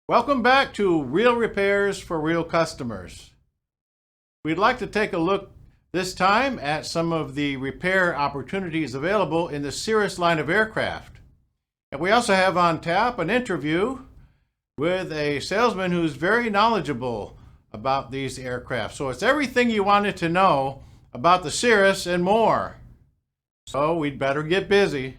Welcome back to Real Repairs for Real Customers. We'd like to take a look this time at some of the repair opportunities available in the Cirrus line of aircraft. And we also have on tap an interview with a salesman who's very knowledgeable about these aircraft. So it's everything you wanted to know about the Cirrus and more. So we'd better get busy.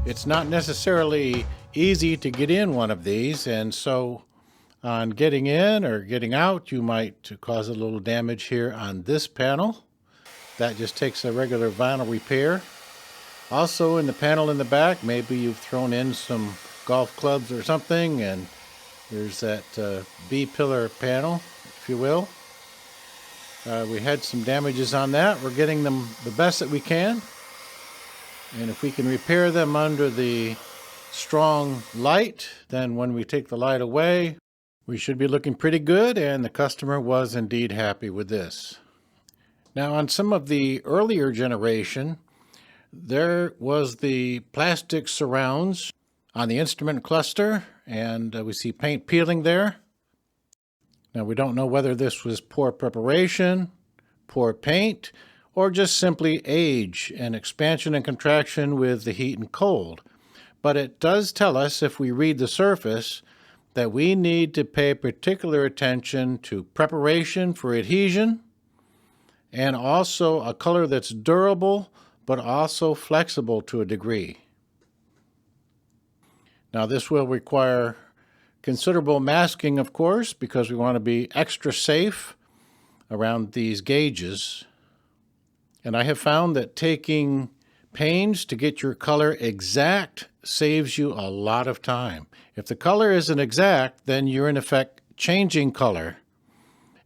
It's not necessarily easy to get in one of these, and so on getting in or getting out, you might cause a little damage here on this panel. That just takes a regular vinyl repair. Also in the panel in the back, maybe you've thrown in some golf clubs or something, and there's that Bpillar panel, if you will. We had some damages on that. We're getting them the best that we can. And if we can repair them under the strong light, then when we take the light away, we should be looking pretty good, and the customer was indeed happy with this. Now, on some of the earlier generation, there was the plastic surrounds on the instrument cluster, and we see paint peeling there. Now, we don't know whether this was poor preparation, poor paint, or just simply age and expansion and contraction with the heat and cold. But it does tell us, if we read the surface, that we need to pay particular attention to preparation for adhesion and also a color that's durable but also flexible to a degree. Now, this will require considerable masking, of course, because we want to be extra safe around these gauges. And I have found that taking pains to get your color exact saves you a lot of time. If the color isn't exact, then you're in effect changing color.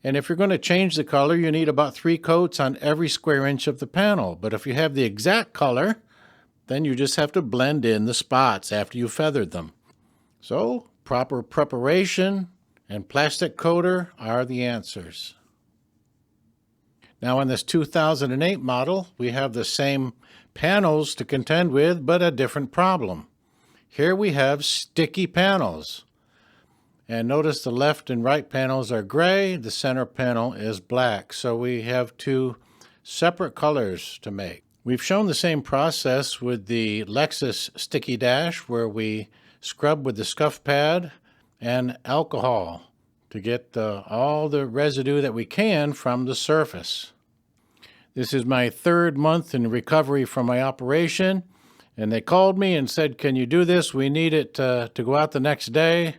And if you're going to change the color, you need about 3 coats on every square inch of the panel. But if you have the exact color, then you just have to blend in the spots after you feathered them. So, proper preparation and plastic coater are the answers. Now, on this 2008 model, we have the same panels to contend with, but a different problem. Here we have sticky panels. And notice the left and right panels are gray, the center panel is black. So we have 2 separate colors to make. We've shown the same process with the Lexus Sticky Dash, where we scrub with the scuff pad and alcohol to get all the residue that we can from the surface. This is my 3rd month in recovery from my operation, and they called me and said, "Can you do this? We need it to go out the next day."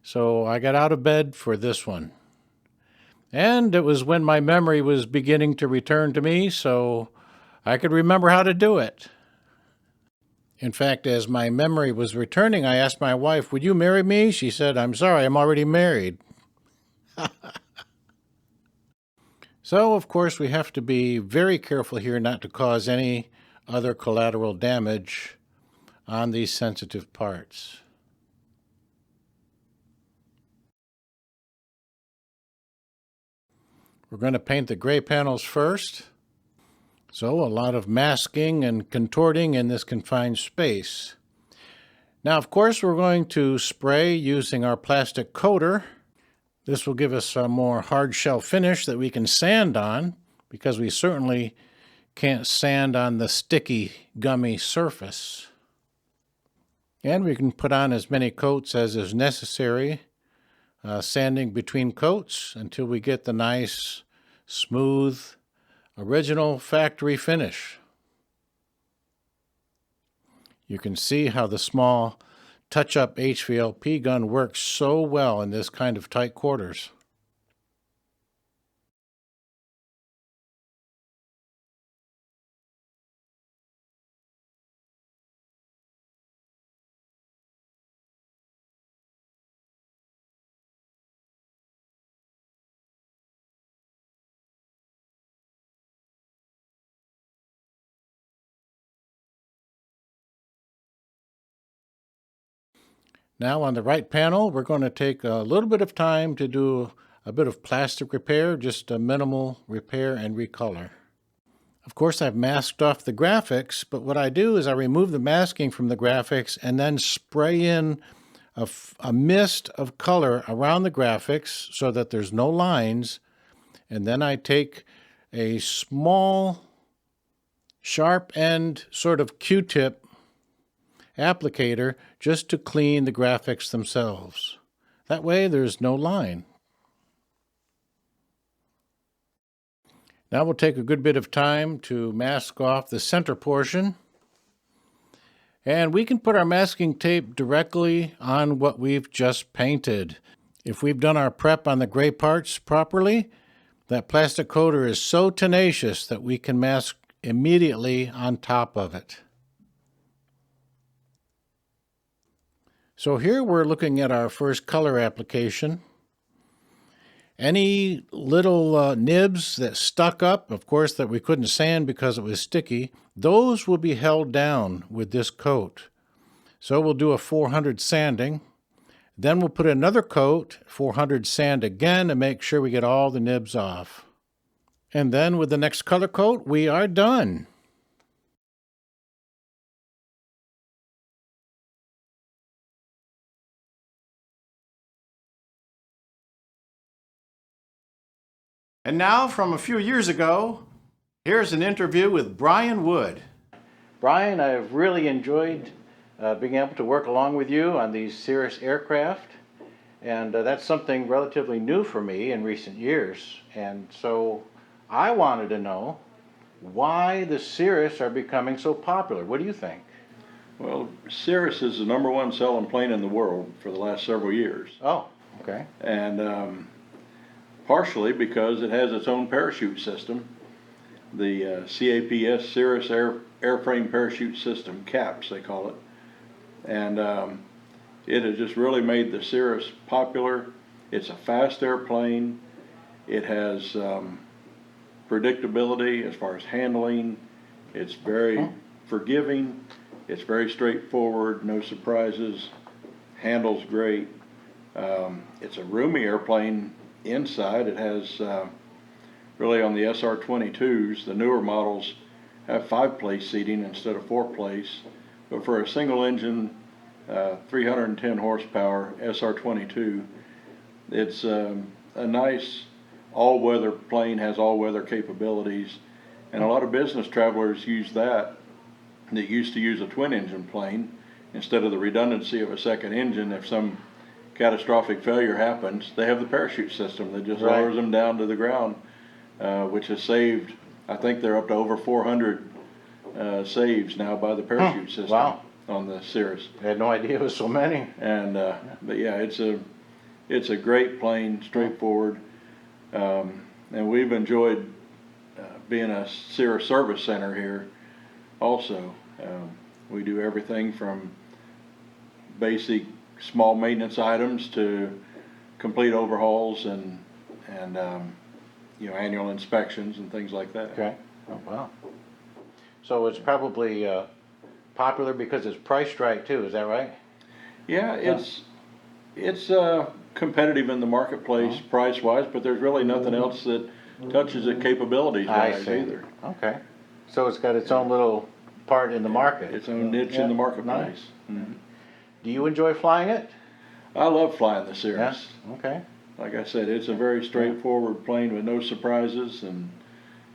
So I got out of bed for this one. And it was when my memory was beginning to return to me, so I could remember how to do it. In fact, as my memory was returning, I asked my wife, "Would you marry me?" She said, "I'm sorry, I'm already married." So, of course, we have to be very careful here not to cause any other collateral damage on these sensitive parts. We're going to paint the gray panels first. So, a lot of masking and contorting in this confined space. Now, of course, we're going to spray using our plastic coater. This will give us a more hard shell finish that we can sand on, because we certainly can't sand on the sticky, gummy surface. And we can put on as many coats as is necessary, sanding between coats until we get the nice, smooth, original factory finish. You can see how the small touch-up HVLP gun works so well in this kind of tight quarters. Now on the right panel, we're going to take a little bit of time to do a bit of plastic repair, just a minimal repair and recolor. Of course, I've masked off the graphics, but what I do is I remove the masking from the graphics and then spray in a mist of color around the graphics so that there's no lines. And then I take a small, sharp end sort of Q-tip applicator just to clean the graphics themselves. That way there's no line. Now we'll take a good bit of time to mask off the center portion. And we can put our masking tape directly on what we've just painted. If we've done our prep on the gray parts properly, that plastic coater is so tenacious that we can mask immediately on top of it. So here we're looking at our first color application. Any little nibs that stuck up, of course, that we couldn't sand because it was sticky, those will be held down with this coat. So we'll do a 400 sanding. Then we'll put another coat, 400 sand again, to make sure we get all the nibs off. And then with the next color coat, we are done. And now, from a few years ago, here's an interview with Brian Wood. Brian, I've really enjoyed being able to work along with you on these Cirrus aircraft, and that's something relatively new for me in recent years. And so I wanted to know why the Cirrus are becoming so popular. What do you think? Well, Cirrus is the #1 selling plane in the world for the last several years. Oh, okay. And partially because it has its own parachute system, the CAPS, Cirrus Airframe Parachute System, CAPS they call it. And it has just really made the Cirrus popular. It's a fast airplane. It has predictability as far as handling. It's very forgiving. It's very straightforward, no surprises. Handles great. It's a roomy airplane inside. It has really on the SR-22s, the newer models have 5-place seating instead of 4-place. But for a single engine, 310 horsepower SR-22, it's a nice all-weather plane, has all-weather capabilities, and a lot of business travelers use that used to use a twin-engine plane instead of the redundancy of a second engine. If some catastrophic failure happens, they have the parachute system that just lowers them down to the ground, which has saved, I think they're up to over 400 saves now by the parachute system. Wow. On the Cirrus. I had no idea it was so many. And but yeah, it's a great plane, straightforward, and we've enjoyed being a Cirrus service center here. Also, we do everything from basic small maintenance items to complete overhauls and you know, annual inspections and things like that. Okay. Oh, wow. So it's probably popular because it's priced right too, is that right? Yeah, it's competitive in the marketplace price-wise, but there's really nothing else that touches it capabilities-wise either. Okay. So it's got its own little part in the market. Its own niche in the marketplace. Nice. Do you enjoy flying it? I love flying the Cirrus. Yeah. Okay. Like I said, it's a very straightforward plane with no surprises, and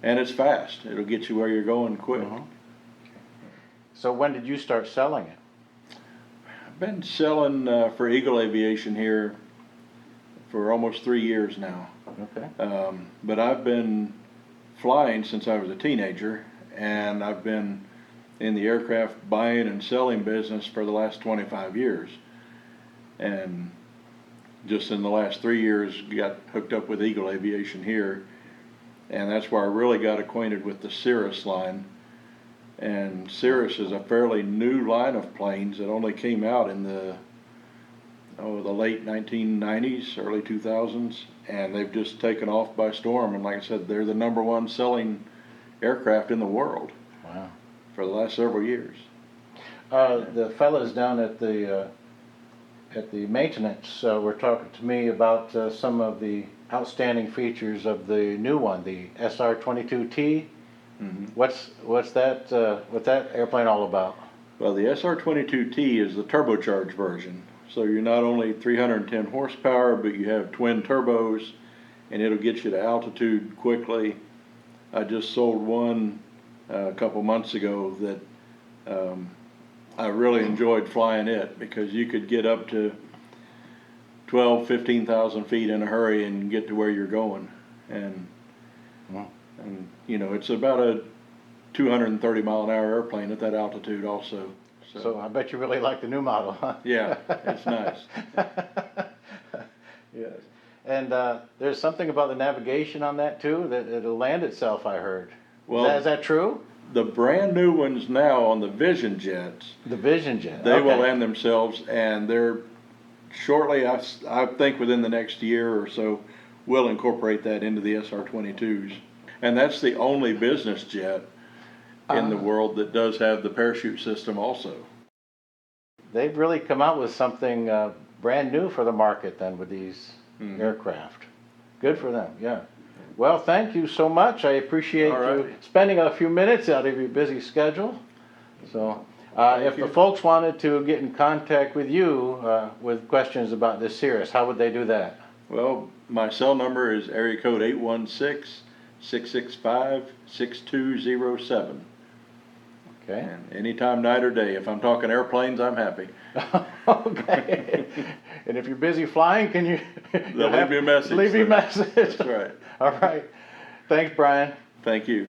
it's fast. It'll get you where you're going quick. So when did you start selling it? I've been selling for Eagle Aviation here for almost 3 years now. Okay. But I've been flying since I was a teenager, and I've been in the aircraft buying and selling business for the last 25 years. And just in the last 3 years, got hooked up with Eagle Aviation here, and that's where I really got acquainted with the Cirrus line. And Cirrus is a fairly new line of planes that only came out in the late 1990s, early 2000s, and they've just taken off by storm. And like I said, they're the #1 selling aircraft in the world. Wow. For the last several years. The fellas down at the maintenance were talking to me about some of the outstanding features of the new one, the SR-22T. What's that airplane all about? Well, the SR-22T is the turbocharged version. So you're not only 310 horsepower, but you have twin turbos, and it'll get you to altitude quickly. I just sold one a couple months ago that I really enjoyed flying it, because you could get up to 15,000 feet in a hurry and get to where you're going. And you know, it's about a 230 mile an hour airplane at that altitude also. So I bet you really like the new model, huh? Yeah, it's nice. Yes. And there's something about the navigation on that too, that it'll land itself, I heard. Well, Is that true? the brand new ones now on the Vision jets, The Vision Jet. they will okay. land themselves, and they're shortly, I think within the next year or so, we'll incorporate that into the SR-22s. And that's the only business jet in the world that does have the parachute system also. They've really come out with something brand new for the market then with these aircraft. Good for them, yeah. Well, thank you so much. I appreciate All right. you spending a few minutes out of your busy schedule. So, if the folks wanted to get in contact with you with questions about this Cirrus, how would they do that? Well, my cell number is area code 816-665-6207. Okay. And anytime, night or day. If I'm talking airplanes, I'm happy. Okay. And if you're busy flying, can you? They'll leave me a message. Leave me a message. That's right. All right. Thanks, Brian. Thank you.